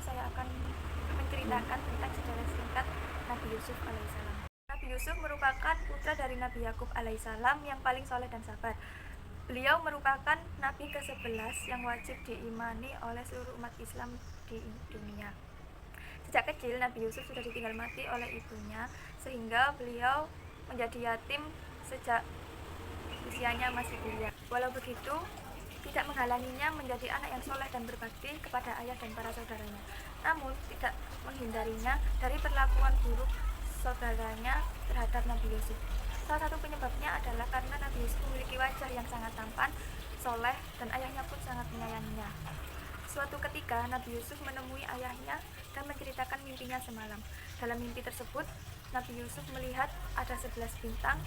saya akan menceritakan tentang sejarah singkat Nabi Yusuf alaihissalam. Nabi Yusuf merupakan putra dari Nabi Yakub alaihissalam yang paling soleh dan sabar. Beliau merupakan Nabi ke-11 yang wajib diimani oleh seluruh umat Islam di dunia. Sejak kecil Nabi Yusuf sudah ditinggal mati oleh ibunya, sehingga beliau menjadi yatim sejak usianya masih belia. Walau begitu, tidak menghalanginya menjadi anak yang soleh dan berbakti kepada ayah dan para saudaranya. Namun, tidak menghindarinya dari perlakuan buruk saudaranya terhadap Nabi Yusuf. Salah satu penyebabnya adalah karena Nabi Yusuf memiliki wajah yang sangat tampan, soleh, dan ayahnya pun sangat menyayanginya. Suatu ketika, Nabi Yusuf menemui ayahnya dan menceritakan mimpinya semalam. Dalam mimpi tersebut, Nabi Yusuf melihat ada 11 bintang,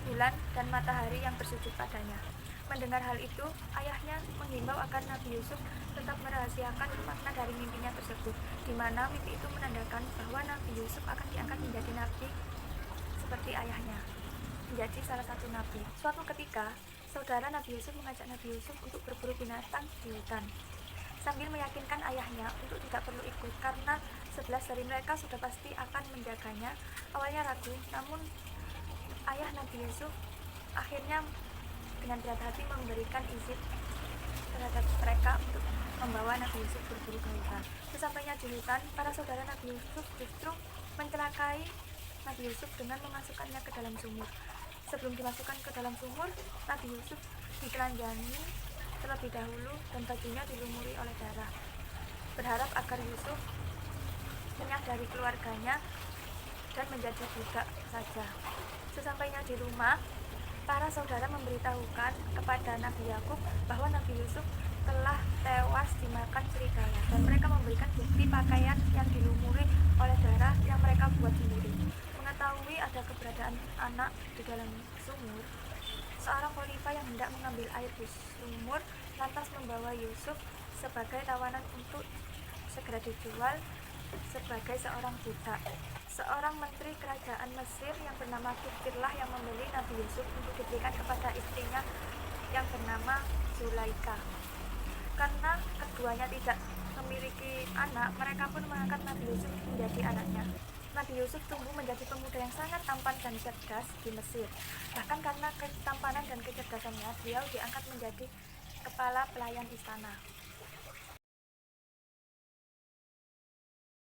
bulan, dan matahari yang bersujud padanya. Mendengar hal itu, ayahnya menghimbau agar Nabi Yusuf tetap merahasiakan makna dari mimpinya tersebut, di mana mimpi itu menandakan bahwa Nabi Yusuf akan diangkat menjadi nabi seperti ayahnya, menjadi salah satu nabi. Suatu ketika, saudara Nabi Yusuf mengajak Nabi Yusuf untuk berburu binatang di hutan, sambil meyakinkan ayahnya untuk tidak perlu ikut karena 11 dari mereka sudah pasti akan menjaganya. Awalnya ragu, namun ayah Nabi Yusuf akhirnya dengan berat hati memberikan izin terhadap mereka untuk membawa Nabi Yusuf berburu ke hutan. Sesampainya di hutan, para saudara Nabi Yusuf justru mencelakai Nabi Yusuf dengan memasukkannya ke dalam sumur. Sebelum dimasukkan ke dalam sumur, Nabi Yusuf ditelanjangi terlebih dahulu dan bajunya dilumuri oleh darah, berharap agar Yusuf menyadari keluarganya dan menjadi budak saja. Sesampainya di rumah, para saudara memberitahukan kepada Nabi Yakub bahwa Nabi Yusuf telah tewas dimakan serigala, dan mereka memberikan bukti pakaian yang dilumuri oleh darah yang mereka buat sendiri. Mengetahui ada keberadaan anak di dalam sumur, seorang khalifah yang hendak mengambil air di sumur lantas membawa Yusuf sebagai tawanan untuk segera dijual sebagai seorang budak. Seorang menteri kerajaan Mesir yang bernama Kifirlah yang membeli Nabi Yusuf untuk diberikan kepada istrinya yang bernama Zulaika. Karena keduanya tidak memiliki anak, mereka pun mengangkat Nabi Yusuf menjadi anaknya. Nabi Yusuf tumbuh menjadi pemuda yang sangat tampan dan cerdas di Mesir. Bahkan karena ketampanan dan kecerdasannya, beliau diangkat menjadi kepala pelayan istana.